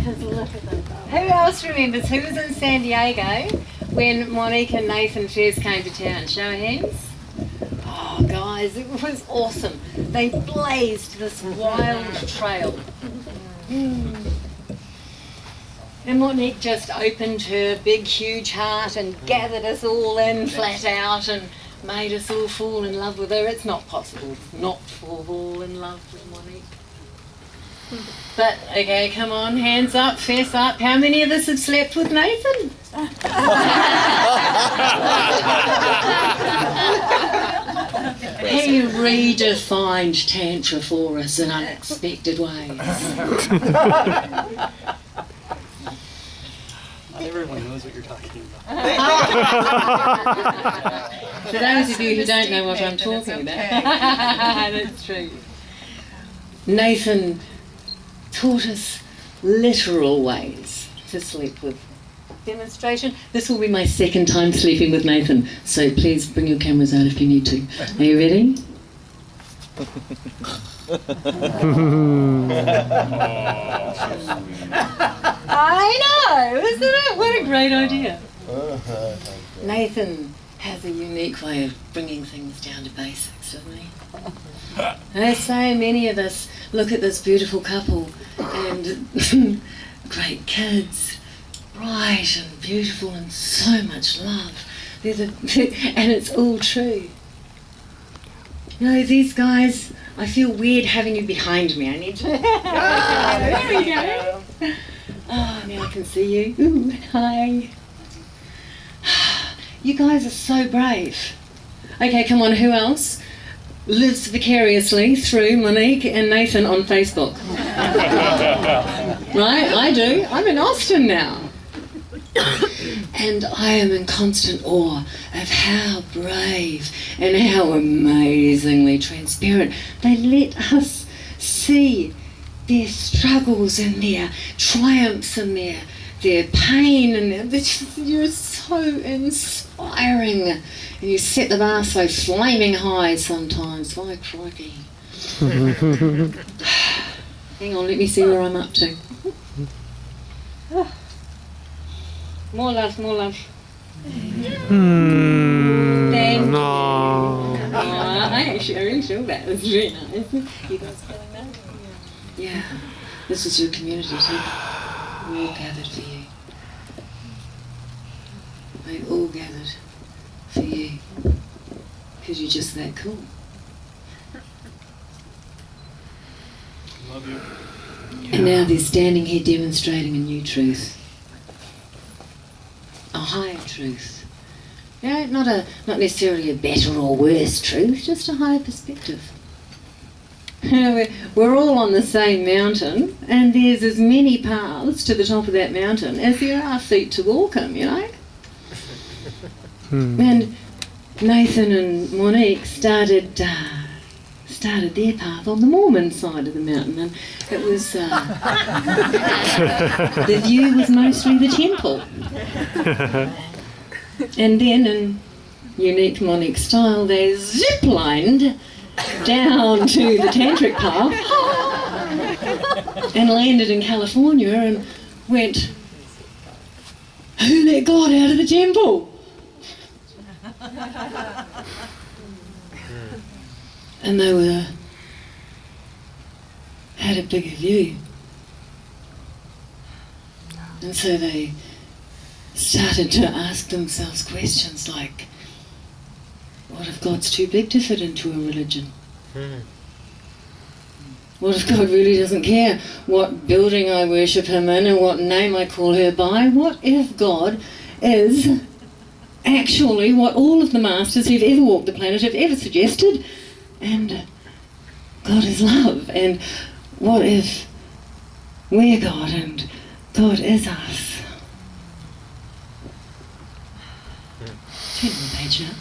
Because look at them. Who else remembers who was in San Diego when Monique and Nathan first came to town? Show of hands. Oh, guys, it was awesome. They blazed this wild trail. And Monique just opened her big, huge heart and gathered us all in flat out and made us all fall in love with her. It's not possible not to fall in love with Monique. But, okay, come on, hands up, fess up. How many of us have slept with Nathan? He redefined Tantra for us in unexpected ways. Everyone knows what you're talking about. For those of you who don't know what I'm talking about, that's true. Nathan taught us literal ways to sleep with. Demonstration. This will be my second time sleeping with Nathan, so please bring your cameras out if you need to. Are you ready? I know, isn't it? What a great idea. Nathan has a unique way of bringing things down to basics, doesn't he? There's so many of us look at this beautiful couple and great kids, bright and beautiful and so much love. And it's all true. You know, these guys, I feel weird having you behind me. I need to... There we go. Oh, now I can see you. Ooh, hi. You guys are so brave. Okay, come on, who else lives vicariously through Monique and Nathan on Facebook? Right, I do. I'm in Austin now. And I am in constant awe of how brave and how amazingly transparent they let us see their struggles and their triumphs and their pain, and you're so inspiring, and you set the bar so flaming high sometimes. My crikey. Hang on, let me see where I'm up to. More love, more love. Thank you. I actually sure that was really nice. You guys feeling that? Yeah. This is your community too. We all gathered for you. They all gathered for you. Because you're just that cool. Love you. And now they're standing here demonstrating a new truth. A higher truth. You know, not necessarily a better or worse truth, just a higher perspective. You know, we're all on the same mountain, and there's as many paths to the top of that mountain as there are feet to walk them, you know? And Nathan and Monique started their path on the Mormon side of the mountain, and it was the view was mostly the temple. And then, in unique Monique style, they zip-lined down to the tantric path and landed in California and went, "Who let God out of the temple?" And they had a bigger view. And so they started to ask themselves questions like, what if God's too big to fit into a religion? What if God really doesn't care what building I worship him in and what name I call her by? What if God is actually what all of the masters who've ever walked the planet have ever suggested? And God is love. And what if we're God and God is us? Turn the page now.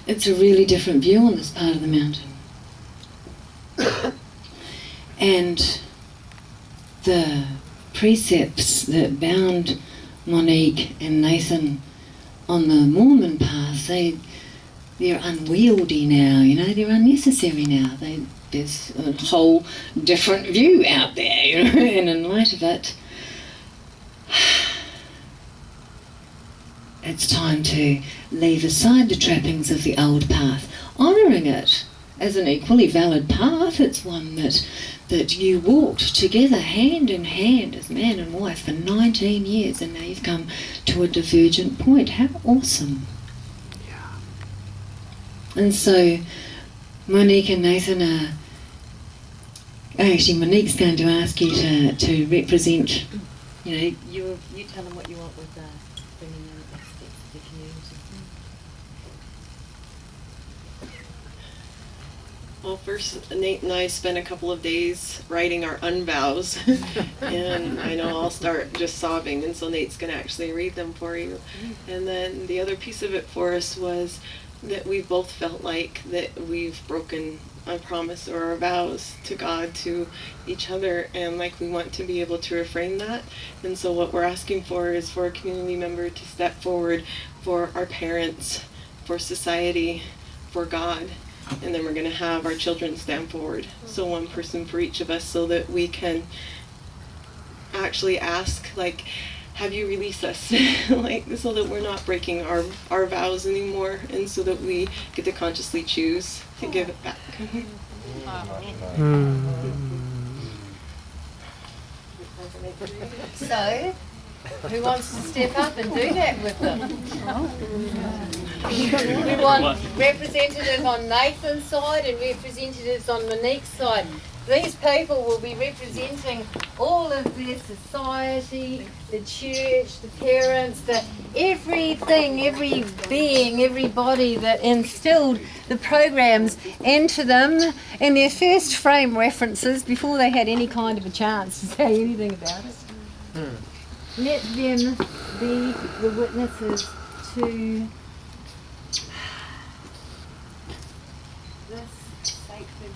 It's a really different view on this part of the mountain. And the precepts that bound Monique and Nathan on the Mormon path, they they're unwieldy now, you know, they're unnecessary now. There's a whole different view out there, you know, and in light of it, it's time to leave aside the trappings of the old path, honouring it as an equally valid path. It's one that you walked together hand in hand as man and wife for 19 years, and now you've come to a divergent point. How awesome. Yeah. And so Monique and Nathan are... Actually, Monique's going to ask you to represent, you know, you tell them what you want with bringing in aspects of the community. Well, first, Nate and I spent a couple of days writing our unvows, and I know I'll start just sobbing, and so Nate's going to actually read them for you. And then the other piece of it for us was that we both felt like that we've broken our promise or our vows to God, to each other, and like we want to be able to reframe that. And so what we're asking for is for a community member to step forward for our parents, for society, for God. And then we're going to have our children stand forward. So one person for each of us, so that we can actually ask, like, have you released us? Like, so that we're not breaking our vows anymore, and so that we get to consciously choose to give it back. So, who wants to step up and do that with them? We want representatives on Nathan's side and representatives on Monique's side. These people will be representing all of their society, the church, the parents, everything, every being, everybody that instilled the programs into them in their first frame references before they had any kind of a chance to say anything about it. Let them be the witnesses to this sacred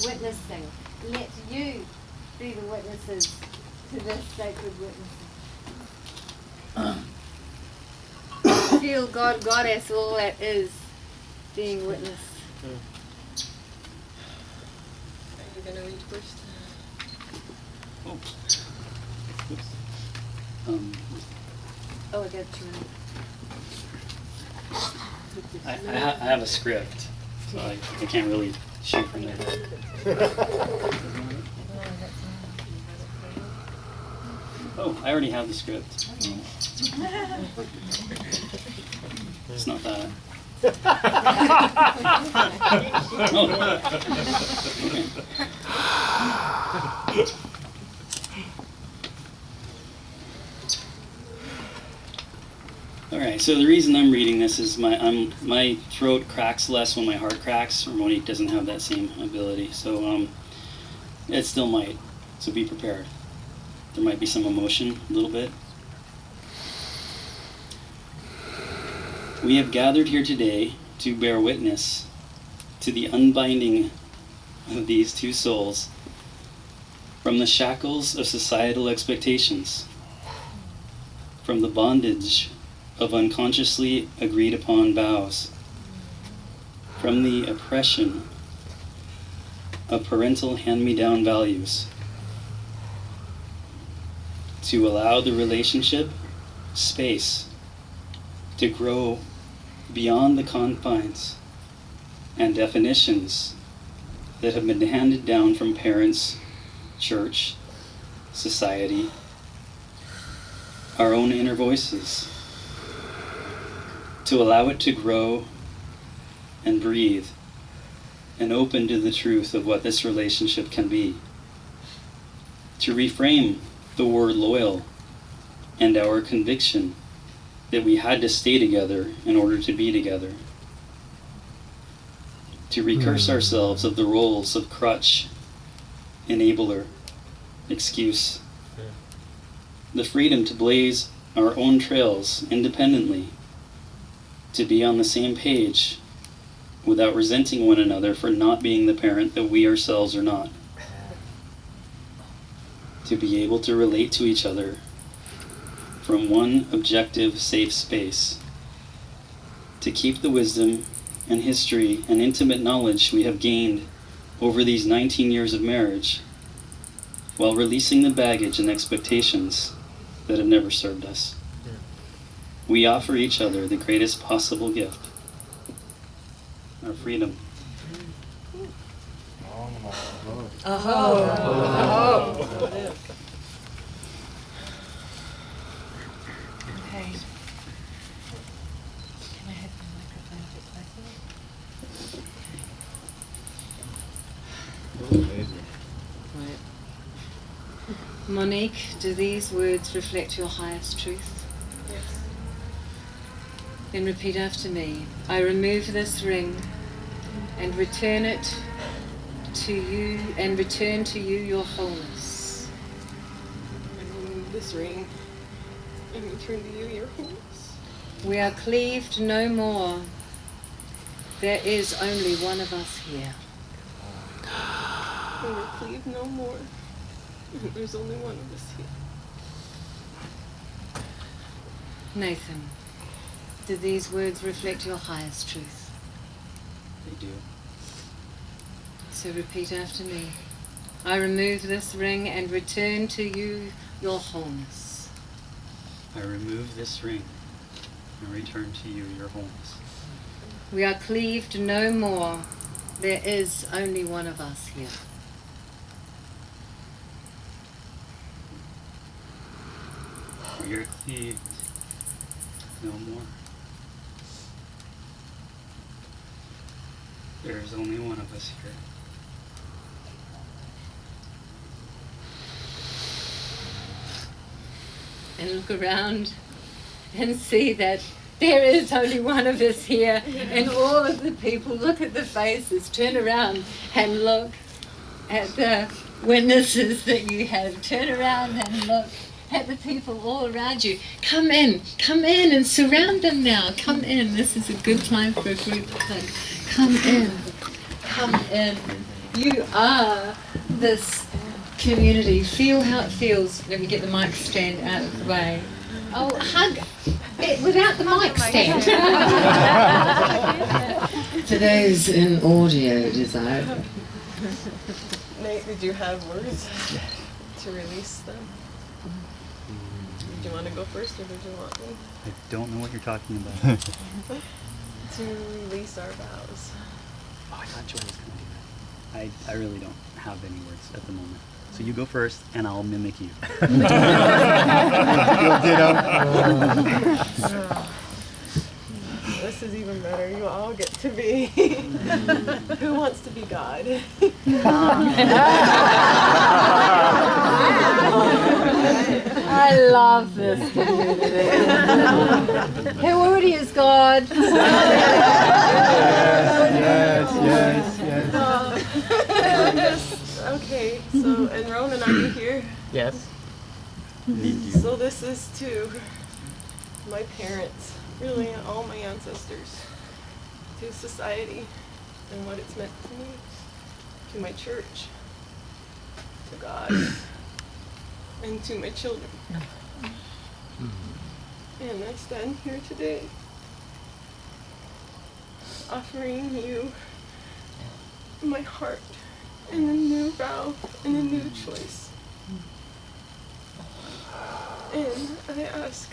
witnessing. Let you be the witnesses to this sacred witnessing. Feel God, Goddess, all that is being witnessed. Are you going to read first? Oh. Oh, I got you. I have a script, so I can't really shoot from there. Oh, I already have the script. It's not that. Oh. Okay. Alright, so the reason I'm reading this is my throat cracks less when my heart cracks, or Monique doesn't have that same ability, so it still might, so be prepared. There might be some emotion, a little bit. We have gathered here today to bear witness to the unbinding of these two souls from the shackles of societal expectations, from the bondage of unconsciously agreed upon vows, from the oppression of parental hand-me-down values, to allow the relationship space to grow beyond the confines and definitions that have been handed down from parents, church, society, our own inner voices, to allow it to grow and breathe and open to the truth of what this relationship can be, to reframe the word loyal and our conviction that we had to stay together in order to be together, to recurse ourselves of the roles of crutch, enabler, excuse, the freedom to blaze our own trails independently, to be on the same page without resenting one another for not being the parent that we ourselves are not, to be able to relate to each other from one objective, safe space, to keep the wisdom and history and intimate knowledge we have gained over these 19 years of marriage, while releasing the baggage and expectations that have never served us. We offer each other the greatest possible gift, our freedom. Okay. Can I have the microphone a bit closer? Right. Monique, do these words reflect your highest truth? Yes. Then repeat after me. I remove this ring and return it to you, and return to you your wholeness. I remove this ring and return to you your wholeness. We are cleaved no more. There is only one of us here. We will cleave no more. There's only one of us here. Nathan, do these words reflect your highest truth? They do. So repeat after me. I remove this ring and return to you your wholeness. I remove this ring and return to you your wholeness. We are cleaved no more. There is only one of us here. We are cleaved no more. There is only one of us here. And look around and see that there is only one of us here, and all of the people, look at the faces, turn around and look at the witnesses that you have, turn around and look at the people all around you. Come in and surround them now. Come in. This is a good time for a group hug. Come in. You are this community. Feel how it feels. Let me get the mic stand out of the way. Oh, hug it without the mic stand. For those in audio desire. Nate, did you have words to release them? Did you want to go first, or did you want me? I don't know what you're talking about. To release our vows. Oh, I thought Joy was going to do that. I really don't have any words at the moment. So you go first, and I'll mimic you. This is even better. You all get to be. Who wants to be God? I love this community. Who already is God? Yes. Okay, so, and Ronan, are you here? Yes. So this is to my parents, really all my ancestors, to society and what it's meant to me, to my church, to God, and to my children. And I stand here today offering you my heart and a new vow and a new choice. And I ask,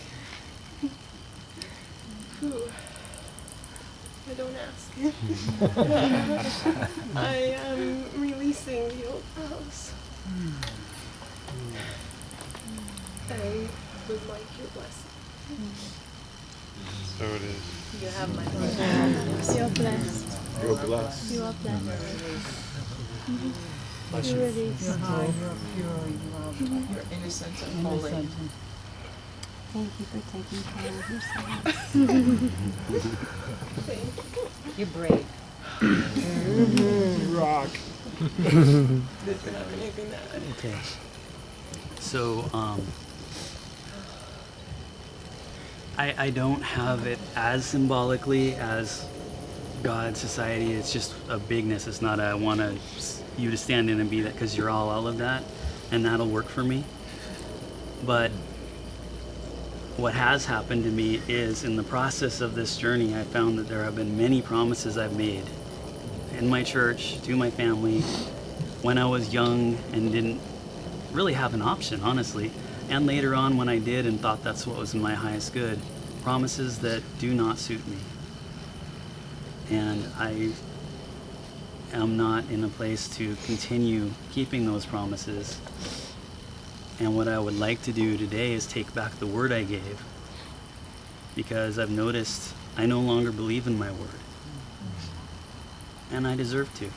I don't ask. I am releasing the old vows. I would like your blessing. So it is. You have my blessing. You're blessed. You're blessed. You are blessed. Bless You're you. released. You're high, you're pure, you're innocent and holy. Thank you for taking care of yourself. Thank you. You're brave. Rock. Did you have anything to add? Okay. So, I don't have it as symbolically as God, society. It's just a bigness. It's not a, I want you to stand in and be that, because you're all of that, and that'll work for me. But what has happened to me is, in the process of this journey, I found that there have been many promises I've made in my church, to my family, when I was young and didn't really have an option, honestly, and later on when I did and thought that's what was in my highest good. Promises that do not suit me. And I am not in a place to continue keeping those promises. And what I would like to do today is take back the word I gave, because I've noticed I no longer believe in my word. And I deserve to. You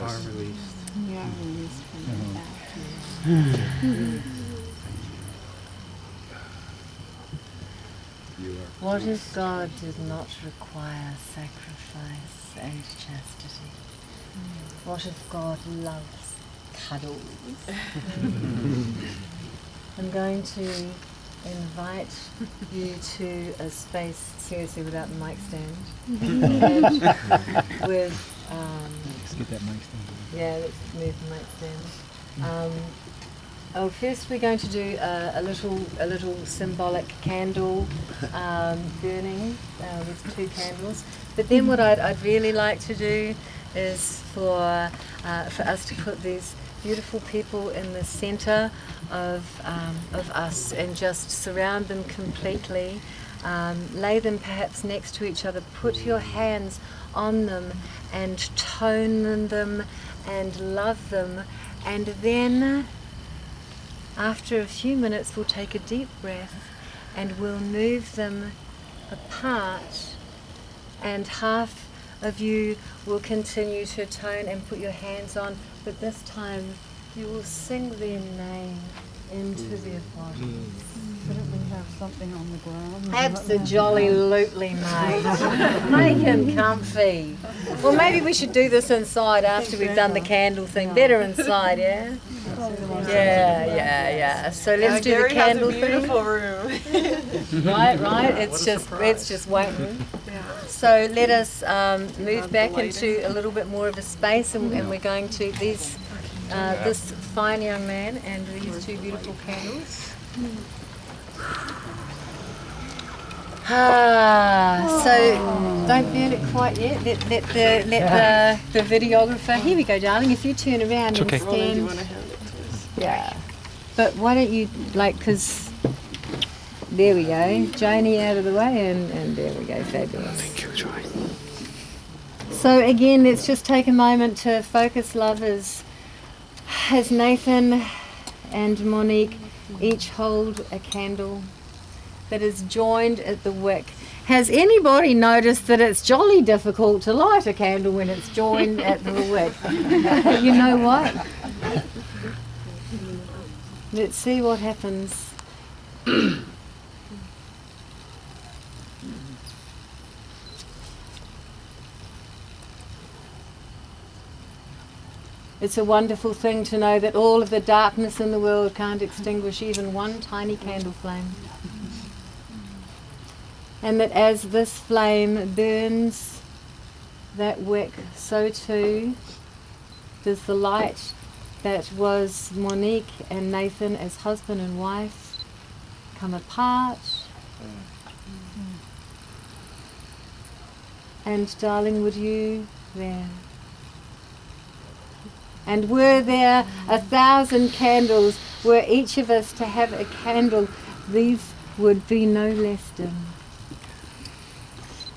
are released. You are released from that. What if God did not require sacrifice and chastity? What if God loves cuddles? I'm going to invite you to a space, seriously, without the mic stand, with Let's get that mic stand. yeah, let's move the mic stand. First we're going to do a little symbolic candle burning with 2 candles. But then what I'd really like to do is for us to put these beautiful people in the center of us and just surround them completely. Lay them perhaps next to each other. Put your hands on them and tone them and love them, and then after a few minutes we'll take a deep breath and we'll move them apart, and half of you will continue to tone and put your hands on, but this time you will sing their name into their body. Couldn't we have something on the ground? Absolutely, mate. Make him comfy. Well, maybe we should do this inside after we've done the candle thing. Better inside, yeah? Yeah. So let's do the Gary has candle a beautiful thing. room. Right. It's just waiting. So let us move back into a little bit more of a space, and we're going to this fine young man and these 2 beautiful candles. So don't burn it quite yet. Let the videographer. Here we go, darling. If you turn around and stand. Do you want to hand it to us? Yeah. But why don't you because there we go. Janie out of the way, and there we go. Fabulous. Thank you, Joy. So again, let's just take a moment to focus love as Nathan and Monique each hold a candle that is joined at the wick. Has anybody noticed that it's jolly difficult to light a candle when it's joined at the wick? You know what? Let's see what happens. It's a wonderful thing to know that all of the darkness in the world can't extinguish even one tiny candle flame. And that as this flame burns that wick, so too does the light that was Monique and Nathan as husband and wife come apart. And darling, would you there? And were there 1,000 candles, were each of us to have a candle, these would be no less dim.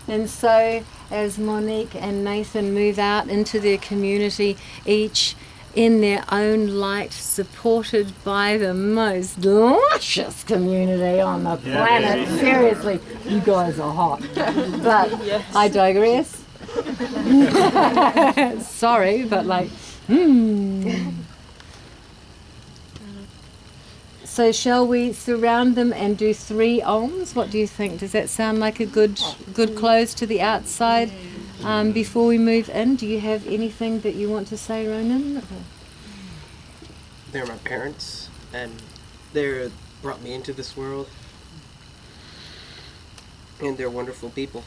And so as Monique and Nathan move out into their community, each in their own light, supported by the most luscious community on the planet. Seriously, you guys are hot. But I digress. Sorry, but like, So shall we surround them and do 3 ohms? What do you think? Does that sound like a good close to the outside before we move in? Do you have anything that you want to say, Ronan? They're my parents, and they brought me into this world, and they're wonderful people.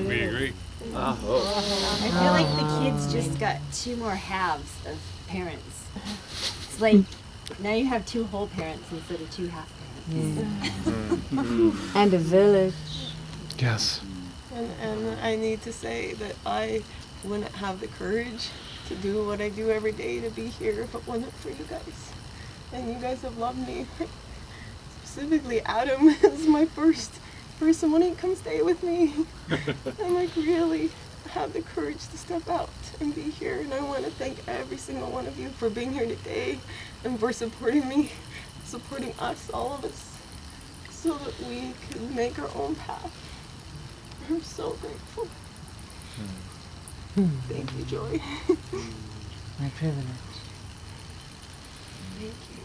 We agree. I feel like the kids just got 2 more halves of parents. It's like now you have 2 whole parents instead of 2 half parents. And a village. Yes. And I need to say that I wouldn't have the courage to do what I do every day to be here if it wasn't for you guys. And you guys have loved me. Specifically, Adam is my first person. Monique, come stay with me. I'm like, really have the courage to step out and be here. And I want to thank every single one of you for being here today and for supporting me, supporting us, all of us, so that we could make our own path. I'm so grateful. Thank you, Joy. My privilege. Thank you.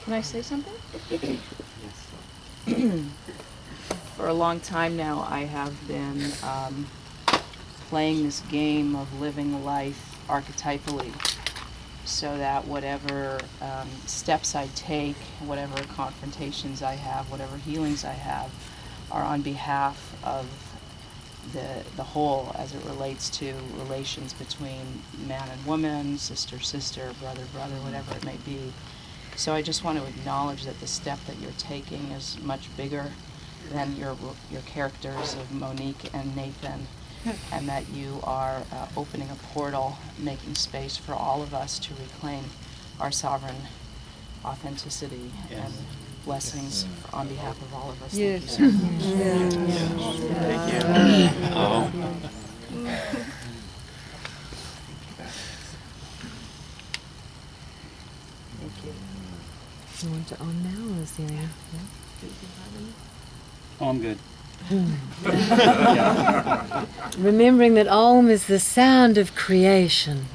Can I say something? For a long time now, I have been playing this game of living life archetypally, so that whatever steps I take, whatever confrontations I have, whatever healings I have, are on behalf of the whole as it relates to relations between man and woman, sister, brother, whatever it may be. So I just want to acknowledge that the step that you're taking is much bigger than your characters of Monique and Nathan, and that you are opening a portal, making space for all of us to reclaim our sovereign authenticity and blessings on behalf of all of us. Yes. Thank you so much. Thank you. Oh. Thank you. You want to on now, or is there anything? Oh, I'm good. Remembering that Om is the sound of creation,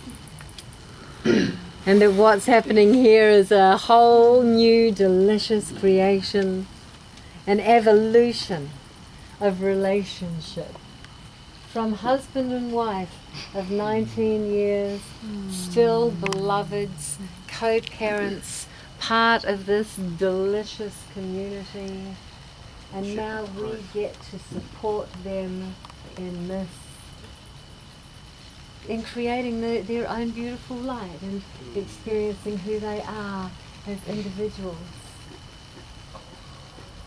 and that what's happening here is a whole new delicious creation, an evolution of relationship. From husband and wife of 19 years, still beloveds, co-parents, part of this delicious community. And now we get to support them in this, in creating their own beautiful light and experiencing who they are as individuals.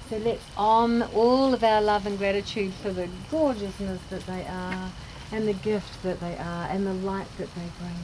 So let's all of our love and gratitude for the gorgeousness that they are, and the gift that they are, and the light that they bring.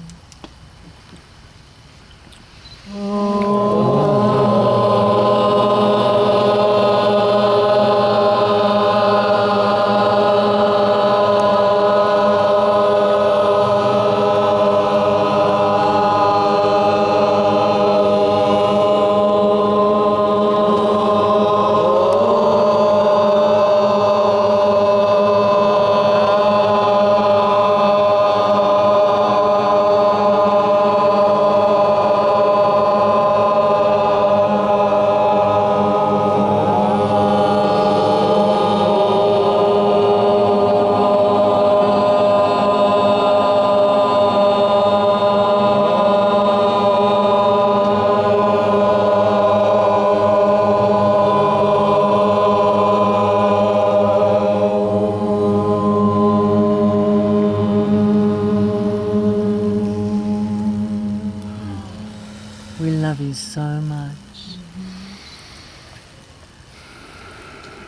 We love you so much.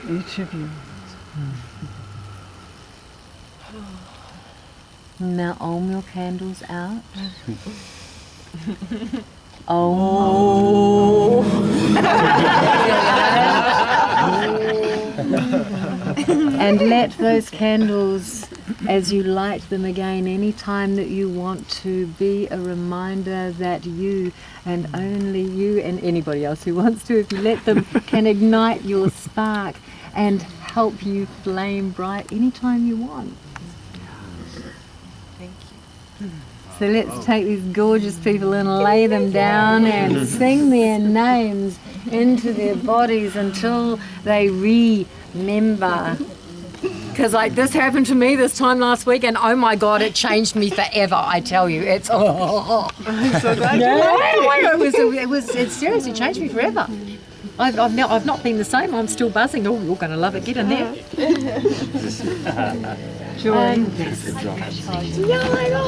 Each of you. Now Om your candles out. Oh. And let those candles, as you light them again, any time that you want to, be a reminder that you, and only you, and anybody else who wants to, if you let them, can ignite your spark and help you flame bright anytime you want. Thank you. So let's take these gorgeous people and lay them down and sing their names into their bodies until they remember Because like this happened to me this time last week, and oh my God, it changed me forever. I tell you, it's I'm so glad it seriously changed me forever. I've not been the same. I'm still buzzing. Oh, you're going to love it. Get in there. Yeah, oh my God.